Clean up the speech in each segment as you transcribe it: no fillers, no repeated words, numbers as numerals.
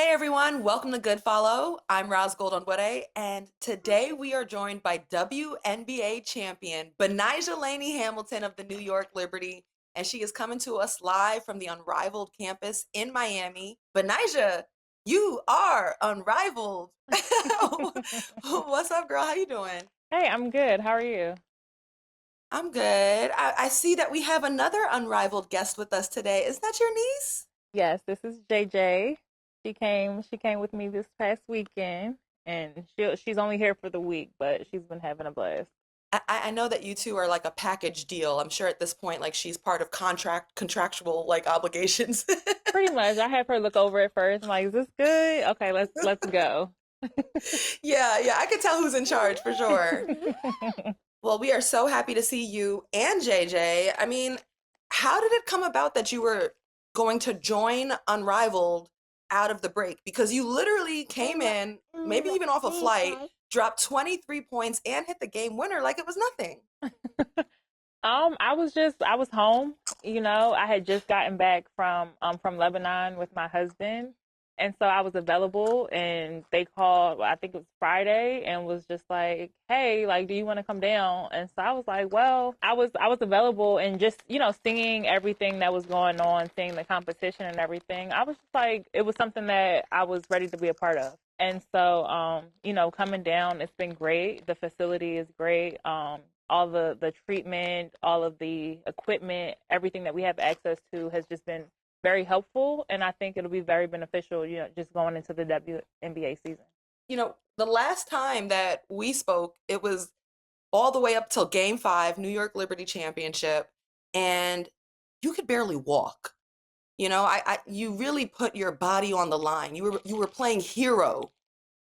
Hey everyone, welcome to Good Follow. I'm Roz Goldonwade, and today we are joined by WNBA champion Betnijah Laney-Hamilton of the New York Liberty, and she is coming to us live from the Unrivaled campus in Miami. Betnijah, you are unrivaled. What's up, girl? How you doing? Hey, I'm good. How are you? I'm good. I see that we have another unrivaled guest with us today. Is that your niece? Yes, this is JJ. She came with me this past weekend and she's only here for the week, but she's been having a blast. I know that you two are like a package deal. I'm sure at this point, like she's part of contractual like obligations. Pretty much. I have her look over it first. I'm like, is this good? Okay, let's go. Yeah, I could tell who's in charge for sure. Well, we are so happy to see you and JJ. I mean, how did it come about that you were going to join Unrivaled out of the break? Because you literally came in, maybe even off a flight, dropped 23 points and hit the game winner like it was nothing. I was home, I had just gotten back from Lebanon with my husband. And so I was available and they called, I think it was Friday, and was just like, "Hey, like, do you want to come down?" And so I was like, well, I was available, and just, seeing everything that was going on, seeing the competition and everything. I was just like, it was something that I was ready to be a part of. And so, coming down, it's been great. The facility is great. All the treatment, all of the equipment, everything that we have access to has just been very helpful, and I think it'll be very beneficial, just going into the WNBA season. The last time that we spoke, it was all the way up till game 5, New York Liberty Championship, and you could barely walk. You really put your body on the line. You were playing hero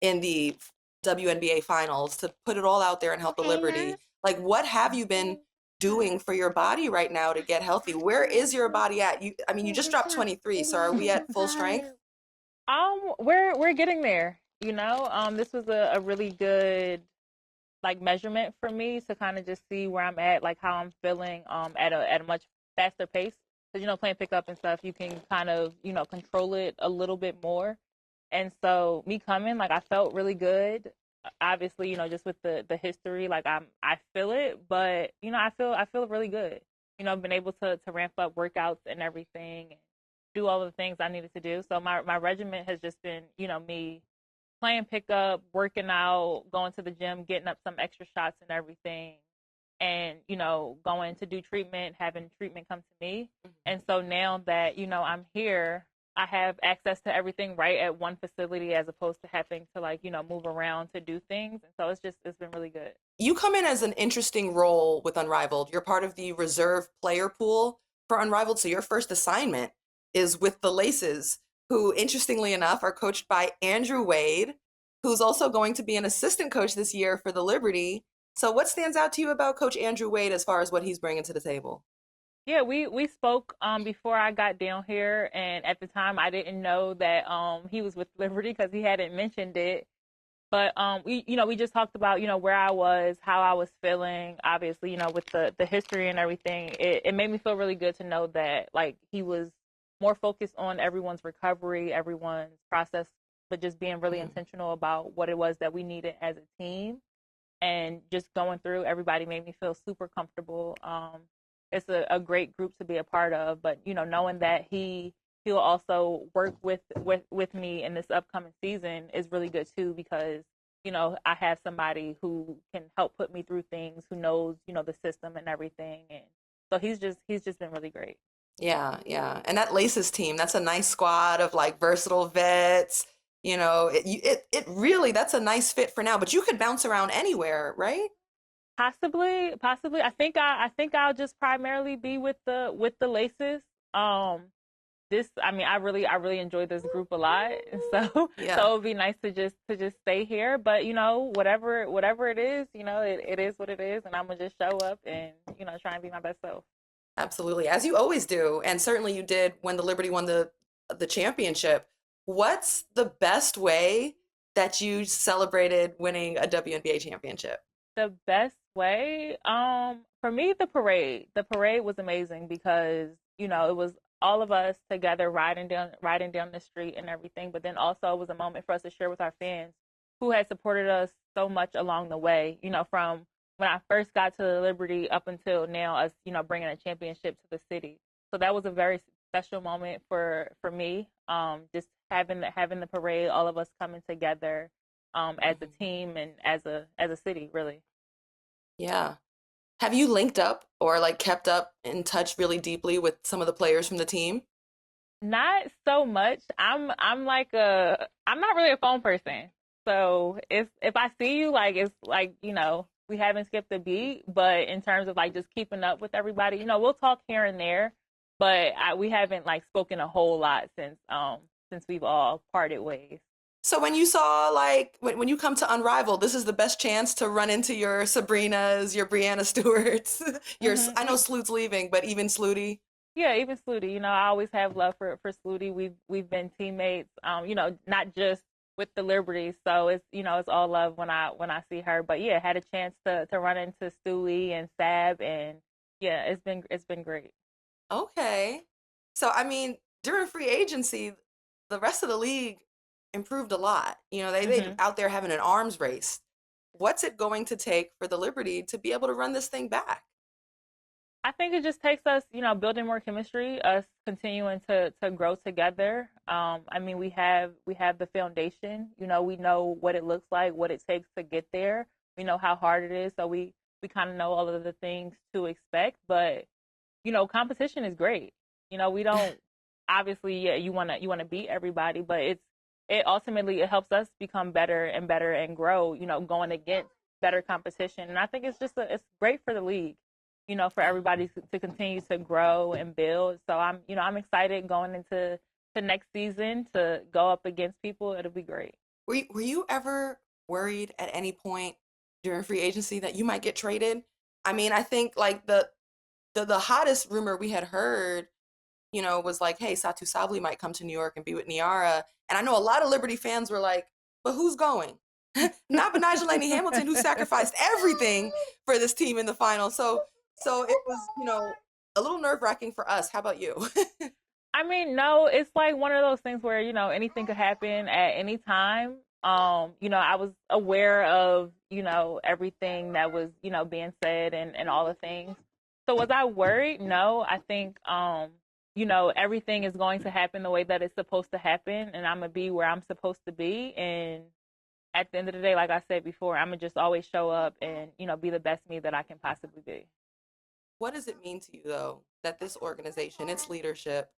in the WNBA finals to put it all out there and help the Liberty. Like, what have you been doing for your body right now to get healthy? Where is your body at? I mean, you just dropped 23, so are we at full strength? We're getting there. This was a really good like measurement for me to kind of just see where I'm at, like how I'm feeling at a much faster pace. Because playing pickup and stuff, you can kind of control it a little bit more. And so me coming, like, I felt really good. Obviously, just with the history, like, I feel it, but I feel really good. I've been able to ramp up workouts and everything, and do all the things I needed to do. So my regimen has just been, me playing pickup, working out, going to the gym, getting up some extra shots and everything, and going to do treatment, having treatment come to me. And so now that I'm here, I have access to everything right at one facility, as opposed to having to, like, move around to do things. And so it's been really good. You come in as an interesting role with Unrivaled. You're part of the reserve player pool for Unrivaled, so your first assignment is with the Laces, who, interestingly enough, are coached by Andrew Wade, who's also going to be an assistant coach this year for the Liberty. So, what stands out to you about Coach Andrew Wade as far as what he's bringing to the table? Yeah, we spoke before I got down here, and at the time I didn't know that he was with Liberty because he hadn't mentioned it. But we just talked about where I was, how I was feeling. Obviously, with the history and everything, it made me feel really good to know that, like, he was more focused on everyone's recovery, everyone's process, but just being really Mm-hmm. intentional about what it was that we needed as a team, and just going through. Everybody made me feel super comfortable. It's a great group to be a part of, but knowing that he'll also work with me in this upcoming season is really good too, because I have somebody who can help put me through things, who knows the system and everything. And so he's just been really great. Yeah. And that Laces team, that's a nice squad of like versatile vets. It really, that's a nice fit for now, but you could bounce around anywhere, right? Possibly. I think I'll just primarily be with the Laces. Um, I mean, I really enjoy this group a lot, and so Yeah. so it would be nice to just stay here. But whatever it is, it is what it is, and I'm gonna just show up and try and be my best self. Absolutely, as you always do, and certainly you did when the Liberty won the championship. What's the best way that you celebrated winning a WNBA championship? The best way, for me, the parade. The parade was amazing because it was all of us together riding down the street and everything. But then also it was a moment for us to share with our fans who had supported us so much along the way. From when I first got to the Liberty up until now, us bringing a championship to the city. So that was a very special moment for me. Just having the parade, all of us coming together as a Mhm. team and as a city, really. Yeah. Have you linked up or like kept up in touch really deeply with some of the players from the team? Not so much. I'm not really a phone person. So if I see you, like it's like, we haven't skipped a beat, but in terms of like just keeping up with everybody, we'll talk here and there, but we haven't like spoken a whole lot since we've all parted ways. So when you saw like when you come to Unrivaled, this is the best chance to run into your Sabrinas, your Brianna Stewarts, your I know Mhm. Sloot's leaving, but even Slooty. Yeah, even Sluty. I always have love for Sluty. We've been teammates. Not just with the Liberty. So it's all love when I see her. But yeah, had a chance to run into Stewie and Sab, and yeah, it's been great. Okay. So I mean, during free agency, the rest of the league improved a lot. They hmm out there having an arms race. What's it going to take for the Liberty to be able to run this thing back? I think it just takes us, building more chemistry, us continuing to grow together. I mean, we have the foundation. We know what it looks like, what it takes to get there. We know how hard it is, so we kind of know all of the things to expect. But competition is great. We don't obviously, yeah, you wanna beat everybody, but it ultimately it helps us become better and better and grow. Going against better competition, and I think it's great for the league. For Yeah. everybody to continue to grow and build. So I'm excited going into the next season to go up against people. It'll be great. Were you ever worried at any point during free agency that you might get traded? I mean, I think like the hottest rumor we had heard, was like, hey, Satu Sabli might come to New York and be with Niara. And I know a lot of Liberty fans were like, but who's going? Not Betnijah Laney-Hamilton, who sacrificed everything for this team in the final. So it was, a little nerve-wracking for us. How about you? I mean, no, it's like one of those things where, anything could happen at any time. I was aware of, everything that was, being said and all the things. So was I worried? No, I think, everything is going to happen the way that it's supposed to happen, and I'm gonna be where I'm supposed to be. And at the end of the day, like I said before, I'm gonna just always show up and, be the best me that I can possibly be. What does it mean to you, though, that this organization, its leadership,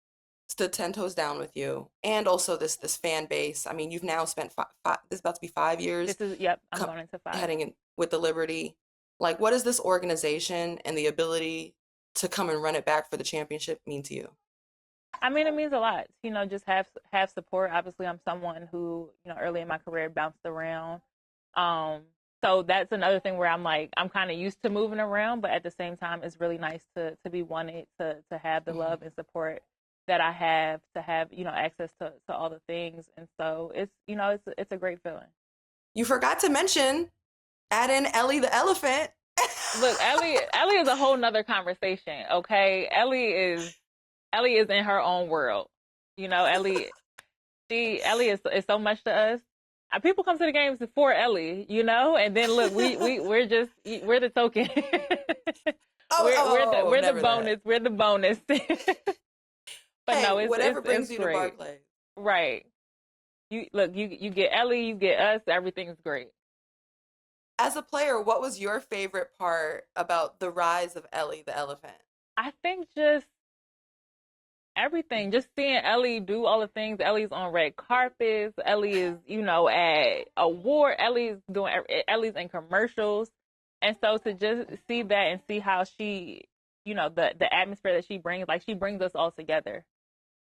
stood 10 toes down with you, and also this fan base? I mean, you've now spent this is about to be 5 years Yep, I'm com- going into 5. heading in with the Liberty. Like, what does this organization and the ability to come and run it back for the championship mean to you? I mean, it means a lot. Just have support. Obviously, I'm someone who, early in my career bounced around. Um, so that's another thing where I'm like, I'm kind of used to moving around, but at the same time, it's really nice to be wanted, to have the love Mhm. and support that I have, to have, access to all the things. And so it's a great feeling. You forgot to mention add in Ellie the elephant. Look, Ellie is a whole nother conversation. Okay. Ellie is in her own world. Ellie is so much to us. People come to the games for Ellie, and then look, we're the token. Oh, we're the oh, we're the never that. bonus. We're the bonus. But Hey, no, it's whatever it's brings it's you to great. Barclays. Right. You get Ellie, you get us. Everything's great. As a player, what was your favorite part about the rise of Ellie the elephant? I think just everything. Just seeing Ellie do all the things. Ellie's on red carpets. Ellie is, at award. Ellie's in commercials. And so to just see that and see how she, the atmosphere that she brings, like she brings us all together,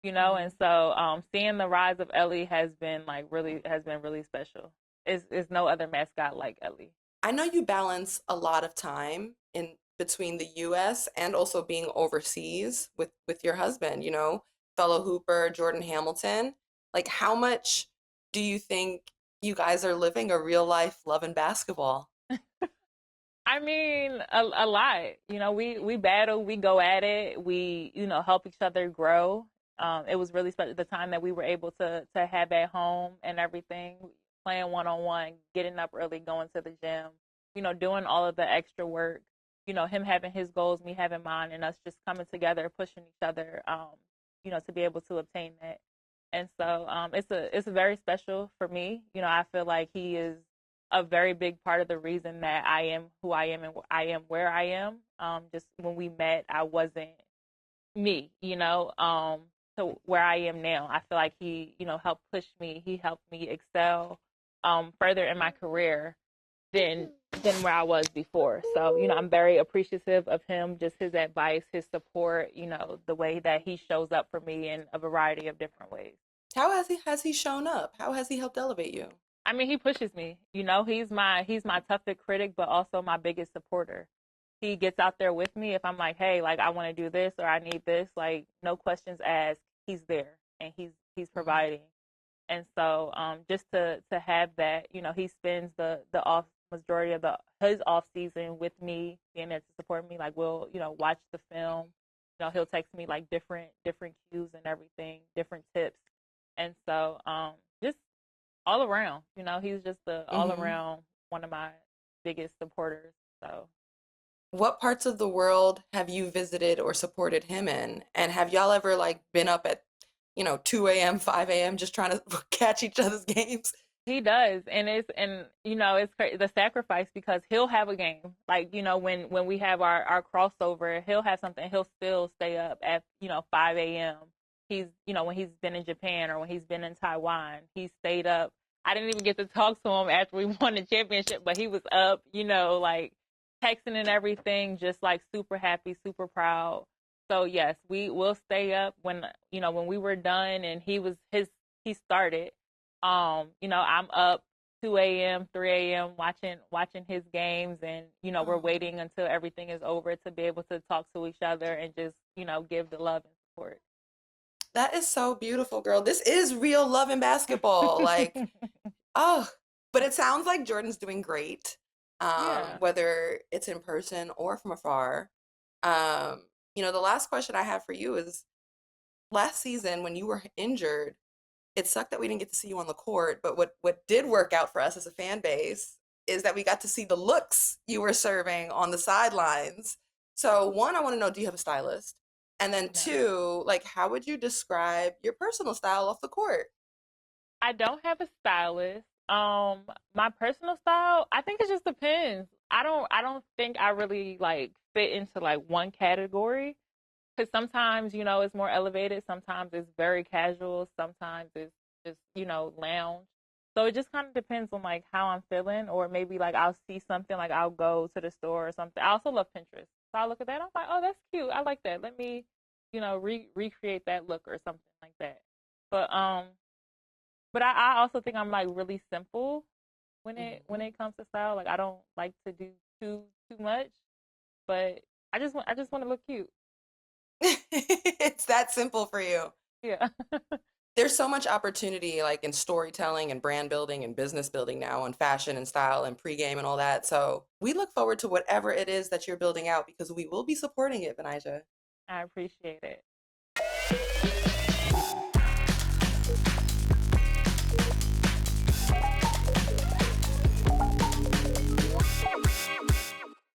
and Mhm. so seeing the rise of Ellie has been really special. Is no other mascot like Ellie. I know you balance a lot of time in between the US and also being overseas with your husband, fellow hooper Jordan Hamilton. Like, how much do you think you guys are living a real life love and basketball? I mean, a lot. We battle, we go at it, we help each other grow. It was really special the time that we were able to have at home and everything, playing one on one, getting up early, going to the gym, doing all of the extra work. Him having his goals, me having mine, and us just coming together, pushing each other. To be able to obtain that. And so it's very special for me. I feel like he is a very big part of the reason that I am who I am and I am where I am. Just when we met, I wasn't me, to where I am now. I feel like he, helped push me. He helped me excel further in my career than where I was before. So, I'm very appreciative of him, just his advice, his support, the way that he shows up for me in a variety of different ways. How has he shown up? How has he helped elevate you? I mean, he pushes me. He's my toughest critic, but also my biggest supporter. He gets out there with me if I'm like, hey, like I want to do this or I need this, like no questions asked. He's there and he's Mhm. providing. And so, just to have that, he spends the off majority of the his off season with me, being there to support me. Like we'll watch the film. He'll text me like different cues and everything, different tips. And so, just all around. He's just the all Mhm. around one of my biggest supporters. So What parts of the world have you visited or supported him in? And have y'all ever like been up at, 2 a.m., 5 a.m. just trying to catch each other's games? he does, and it's the sacrifice because he'll have a game like when we have our crossover, he'll have something. He'll still stay up at 5 a.m. He's when he's been in Japan or when he's been in Taiwan, he stayed up. I didn't even get to talk to him after we won the championship, but he was up, like texting and everything, just like super happy, super proud. So yes, we will stay up when we were done and he started. I'm up 2 a.m., 3 a.m. watching his games, and we're Oh, waiting until everything is over to be able to talk to each other and just give the love and support. that is so beautiful, girl. This is real love in basketball. Like, oh, but it sounds like Jordan's doing great, Yeah, whether it's in person or from afar. Um, the last question I have for you is last season when you were injured, it sucked that we didn't get to see you on the court, but what did work out for us as a fan base is that we got to see the looks you were serving on the sidelines. So one, I want to know, do you have a stylist? And then no, two, like how would you describe your personal style off the court? I don't have a stylist. My personal style, I think it just depends. I don't think I really like fit into like one category. Because sometimes it's more elevated, sometimes it's very casual, sometimes it's just lounge. So it just kind of depends on like how I'm feeling, or maybe like I'll see something, like I'll go to the store or something. I also love Pinterest, so I look at that, I'm like, oh, that's cute, I like that, let me recreate that look or something like that. But I also think I'm like really simple when Mhm. it comes to style. Like I don't like to do too much, but I just want to look cute. It's that simple for you. Yeah. There's so much opportunity like in storytelling and brand building and business building now on fashion and style and pregame and all that. So we look forward to whatever it is that you're building out because we will be supporting it, Benijah. I appreciate it.